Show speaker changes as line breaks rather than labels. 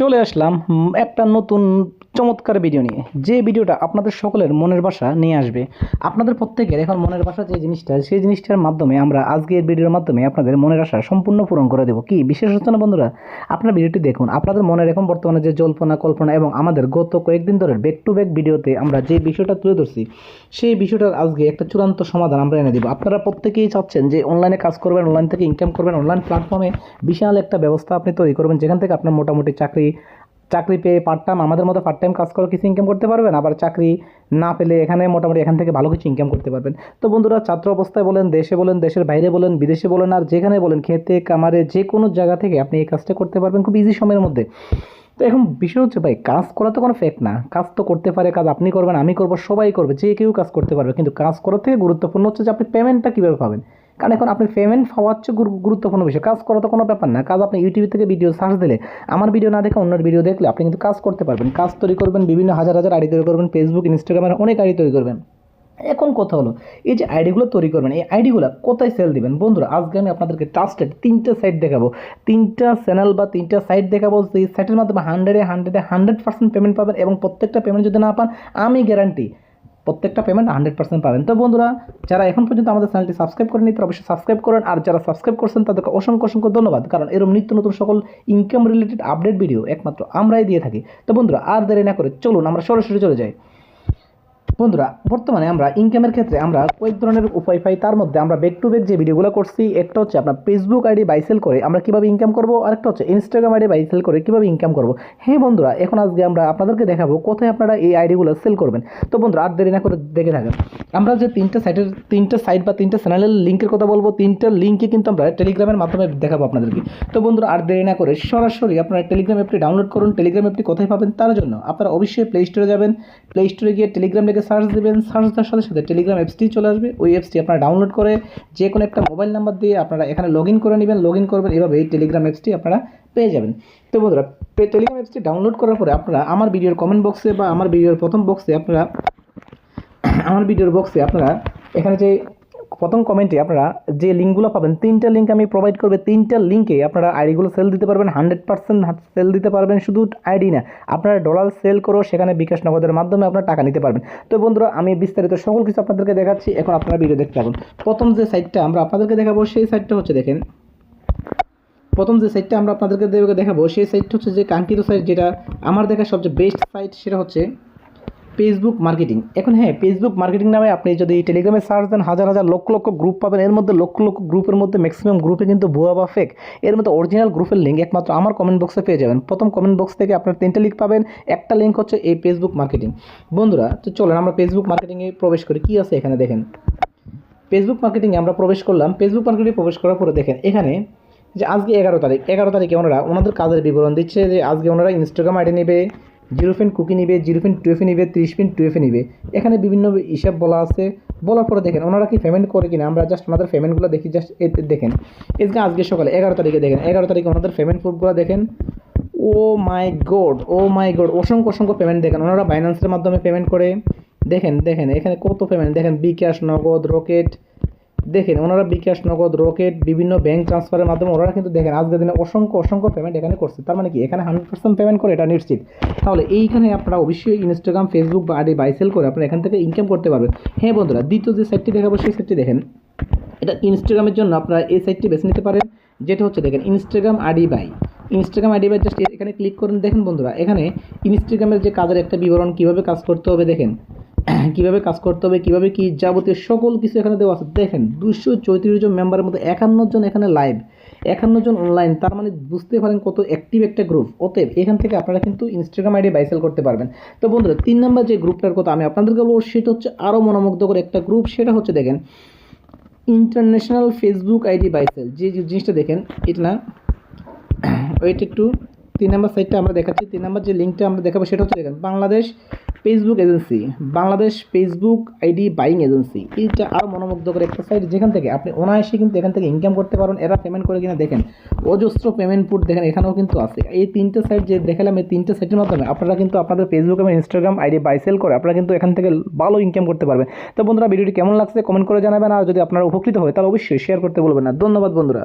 চলে আসলাম একটা নতুন চমৎকার ভিডিও নিয়ে, যে ভিডিওটা আপনাদের সকলের মনের ভাষা নিয়ে আসবে। আপনাদের প্রত্যেকের এখন মনের ভাষা যে জিনিসটা, সেই জিনিসটার মাধ্যমে আমরা আজকের ভিডিওর মাধ্যমে আপনাদের মনের আশা সম্পূর্ণ পূরণ করে দেবো। কি বিশেষ হচ্ছে না বন্ধুরা, আপনার ভিডিওটি দেখুন। আপনাদের মনের এখন বর্তমানে যে জল্পনা কল্পনা এবং আমাদের গত কয়েকদিন ধরে ব্যাক টু ব্যাক ভিডিওতে আমরা যে বিষয়টা তুলে ধরছি, সেই বিষয়টার আজকে একটা চূড়ান্ত সমাধান আমরা এনে দিব। আপনারা প্রত্যেকেই চাচ্ছেন যে অনলাইনে কাজ করবেন, অনলাইন থেকে ইনকাম করবেন, অনলাইন প্ল্যাটফর্মে বিশাল একটা ব্যবস্থা আপনি তৈরি করবেন, যেখান থেকে আপনার মোটামুটি চাকরি পেয়ে পার্ট টাইম, আমাদের মতো পার্ট টাইম কাজ করে কিছু ইনকাম করতে পারবেন, আবার চাকরি না পেলে এখানে মোটামুটি এখান থেকে ভালো কিছু ইনকাম করতে পারবেন। তো বন্ধুরা, ছাত্র অবস্থায় বলেন, দেশে বলেন, দেশের বাইরে বলেন, বিদেশে বলেন, আর যেখানে বলেন, খেতে কামারে যে কোনো জায়গা থেকে আপনি এই কাজটা করতে পারবেন খুব ইজি সময়ের মধ্যে। তো এখন বিষয় হচ্ছে ভাই, কাজ করা তো কোনো ফেক না, কাজ তো করতে পারে, কাজ আপনি করবেন, আমি করবো, সবাই করবে, যে কেউ কাজ করতে পারবে। কিন্তু কাজ করার থেকে গুরুত্বপূর্ণ হচ্ছে যে আপনি পেমেন্টটা কীভাবে পাবেন। কারণ এখন আপনি পেমেন্ট পাওয়া হচ্ছে গুরুত্বপূর্ণ বিষয়। কাজ করা তো কোনো ব্যাপার না, কাজ আপনি ইউটিউব থেকে ভিডিও সার্চ দিলে, আমার ভিডিও না দেখে অন্যের ভিডিও দেখলে আপনি কিন্তু কাজ করতে পারবেন। কাজ তৈরি করবেন, বিভিন্ন হাজার হাজার আইডি তৈরি করবেন, ফেসবুক ইনস্টাগ্রামের অনেক আইডি তৈরি করবেন। এখন কথা হলো, এই যে আইডিগুলো তৈরি করবেন, এই আইডিগুলো কোথায় সেল দিবেন? বন্ধুরা, আজকে আমি আপনাদেরকে ট্রাস্টেড 3টা সাইট দেখাবো, 3টা চ্যানেল বা 3টা সাইট দেখাবো, সেই সাইটের মাধ্যমে 100% পেমেন্ট পাবেন, এবং প্রত্যেকটা পেমেন্ট যদি না পান, আমি গ্যারান্টি প্রত্যেকটা পেমেন্ট 100% পাবেন। তো বন্ধুরা, যারা এখন পর্যন্ত আমাদের চ্যানেলটি সাবস্ক্রাইব করেনি তারা অবশ্যই সাবস্ক্রাইব করেন, আর যারা সাবস্ক্রাইব করছেন তাদেরকে অসংখ্য অসংখ্য ধন্যবাদ, কারণ এরকম নিত্য নতুন সকল ইনকাম রিলেটেড আপডেট ভিডিও একমাত্র আমরাই দিয়ে থাকি। তো বন্ধুরা, আর দেরি না করে চলুন আমরা সরাসরি চলে যাই। বন্ধুরা, বর্তমানে আমরা ইনকামের ক্ষেত্রে আমরা কয়েক ধরনের উপায় পাই। তার মধ্যে আমরা ব্যাক টু ব্যাক যে ভিডিওগুলো করছি, একটা হচ্ছে আপনার ফেসবুক আইডি বাই সেল করে আমরা কীভাবে ইনকাম করবো, আরেকটা হচ্ছে ইনস্টাগ্রাম আইডি বাই সেল করে কীভাবে ইনকাম করবো। হ্যাঁ বন্ধুরা, এখন আজকে আমরা আপনাদেরকে দেখাবো কোথায় আপনারা এই আইডিগুলো সেল করবেন। তো বন্ধুরা, আর দেরি না করে দেখে থাকেন। আমরা যে 3টা সাইট বা 3টা চ্যানেলের লিঙ্কের কথা বলবো, 3টা লিঙ্কে কিন্তু আমরা টেলিগ্রামের মাধ্যমে দেখাবো আপনাদেরকে। তো বন্ধুরা, আর দেরি না করে সরাসরি আপনারা টেলিগ্রাম অ্যাপটি ডাউনলোড করুন। টেলিগ্রাম অ্যাপটি কোথায় পাবেন? তার জন্য আপনারা অবশ্যই প্লে স্টোরে যাবেন। প্লে স্টোরে গিয়ে টেলিগ্রাম লিখে সার্চ দেবেন, সার্চ দেওয়ার সাথে সাথে টেলিগ্রাম অ্যাপসটি চলে আসবে। ওই অ্যাপসটি আপনারা ডাউনলোড করে যে কোনো একটা মোবাইল নাম্বার দিয়ে আপনারা এখানে লগ ইন করে নেবেন, লগ ইন করবেন, এভাবে এই টেলিগ্রাম অ্যাপসটি আপনারা পেয়ে যাবেন। তো বন্ধুরা, টেলিগ্রাম অ্যাপসটি ডাউনলোড করার পরে আপনারা আমার ভিডিওর কমেন্ট বক্সে বা আমার ভিডিওর প্রথম বক্সে আপনারা এখানে যে প্রথম কমেন্টে আপনারা যে লিঙ্কগুলো পাবেন, 3টা লিঙ্ক আমি প্রোভাইড করবে। 3টা লিঙ্কে আপনারা আইডিগুলো সেল দিতে পারবেন, 100% সেল দিতে পারবেন। শুধু আইডি না, আপনারা ডলার সেল করেও সেখানে বিকাশ নগদের মাধ্যমে আপনারা টাকা নিতে পারবেন। তো বন্ধুরা, আমি বিস্তারিত সকল কিছু আপনাদেরকে দেখাচ্ছি, এখন আপনারা ভিডিও দেখতে থাকুন। প্রথম যে সাইটটা আমরা আপনাদেরকে দেখাবো, সেই সাইটটা হচ্ছে দেখেন, প্রথম যে সাইটটা আমরা আপনাদেরকে দেখাবো, সেই সাইটটা হচ্ছে যে কাঙ্ক্ষিত সাইট, যেটা আমার দেখা সবচেয়ে বেস্ট সাইট, সেটা হচ্ছে ফেসবুক মার্কেটিং। এখন হ্যাঁ, ফেসবুক মার্কেটিং নামে আপনি যদি টেলিগ্রামে সার্চ দেন, হাজার হাজার লক্ষ লক্ষ গ্রুপ পাবেন। এর মধ্যে লক্ষ লক্ষ গ্রুপের মধ্যে ম্যাক্সিমাম গ্রুপে কিন্তু ভুয়া বা ফেক। এর মধ্যে অরিজিনাল গ্রুপের লিঙ্ক একমাত্র আমার কমেন্ট বক্সে পেয়ে যাবেন। প্রথম কমেন্ট বক্স থেকে আপনার 3টা লিঙ্ক পাবেন, একটা লিঙ্ক হচ্ছে এই ফেসবুক মার্কেটিং। বন্ধুরা, তো চলেন আমরা ফেসবুক মার্কেটিংয়ে প্রবেশ করি। কী আছে এখানে দেখেন, ফেসবুক মার্কেটিংয়ে আমরা প্রবেশ করলাম। ফেসবুক মার্কেটিংয়ে প্রবেশ করার পরে দেখেন এখানে যে আজকে 11 তারিখে ওনাদের কাজের বিবরণ দিচ্ছে, যে আজকে ওনারা ইনস্টাগ্রাম আইডি নেবে, 0 পিন কুকি নিবে, 0 পিন 2F নিবে, 30 পিন 2F নিবে। এখানে বিভিন্ন হিসাব বলা আছে। বলার পরে দেখেন ওনারা কি পেমেন্ট করে কিনা, আমরা জাস্ট ওনাদের পেমেন্টগুলো দেখি। জাস্ট দেখেন, আজকে সকালে 11 তারিখে দেখেন, 11 তারিখে ওনাদের পেমেন্ট প্রুফগুলো দেখেন। ও মাই গড, অসংখ্য অসংখ্য পেমেন্ট দেখেন। ওনারা বাইন্যান্সের মাধ্যমে পেমেন্ট করে। দেখেন এখানে কত পেমেন্ট দেখেন, বিকাশ, নগদ, রকেট। দেখেন ওনারা বিকাশ, নগদ, রকেট, বিভিন্ন ব্যাঙ্ক ট্রান্সফারের মাধ্যমে ওনারা কিন্তু দেখেন আজকের দিনে অসংখ্য অসংখ্য পেমেন্ট এখানে করছে। তার মানে কি, এখানে 100% পেমেন্ট করে, এটা নিশ্চিত। তাহলে এইখানে আপনারা অবশ্যই ইনস্টাগ্রাম, ফেসবুক বা আইডি বাই সেল করে আপনারা এখান থেকে ইনকাম করতে পারবেন। হ্যাঁ বন্ধুরা, দ্বিতীয় যে সাইটটি দেখাবো, সেই সাইটটি দেখেন, এটা ইনস্টাগ্রামের জন্য আপনারা এই সাইটটি বেছে নিতে পারেন, যেটা হচ্ছে দেখেন ইনস্টাগ্রাম আইডি বাই। জাস্ট এখানে ক্লিক করুন। দেখেন বন্ধুরা, এখানে ইনস্টাগ্রামের যে কাজের একটা বিবরণ, কীভাবে কাজ করতে হবে দেখেন, কীভাবে কাজ করতে হবে, কীভাবে কী যাবতীয় সকল কিছু এখানে দেওয়া আছে। দেখেন 234 জন মেম্বারের মধ্যে 51 জন এখানে লাইভ, 51 জন অনলাইন। তার মানে বুঝতে পারেন কত অ্যাক্টিভ একটা গ্রুপ। অতএব এখান থেকে আপনারা কিন্তু ইনস্টাগ্রাম আইডি বাই সেল করতে পারবেন। তো বন্ধুরা, 3 নম্বর যে গ্রুপটার কথা আমি আপনাদেরকে বলবো, সেটা হচ্ছে আরও মনোমুগ্ধকর একটা গ্রুপ। সেটা হচ্ছে দেখেন international Facebook ID buy sell. যে জিনিসটা দেখেন, এটা না, ওয়েট একটু, 3 নম্বর সাইটটা আমরা দেখাচ্ছি। 3 নম্বর যে লিঙ্কটা আমরা দেখাবো, সেটা হচ্ছে দেখেন Bangladesh Facebook ID buying agency. এইটা আরও মনোমুগ্ধকর একটা সাইট, যেখান থেকে আপনি অনায়াসে কিন্তু এখান থেকে ইনকাম করতে পারেন। এরা পেমেন্ট করে কিনা দেখেন, অজস্র পেমেন্ট পুট দেখেন এখানেও কিন্তু আছে। এই 3টে সাইট যে দেখালাম, এই 3টে সাইটের মাধ্যমে আপনারা কিন্তু আপনাদের ফেসবুক এবং ইনস্টাগ্রাম আইডি বাই সেল করে আপনারা কিন্তু এখান থেকে ভালো ইনকাম করতে পারবেন। তো বন্ধুরা, ভিডিওটি কেমন লাগছে কমেন্ট করে জানাবেন, আর যদি আপনারা উপকৃত হয় তাহলে অবশ্যই শেয়ার করতে বলবেন না। ধন্যবাদ বন্ধুরা।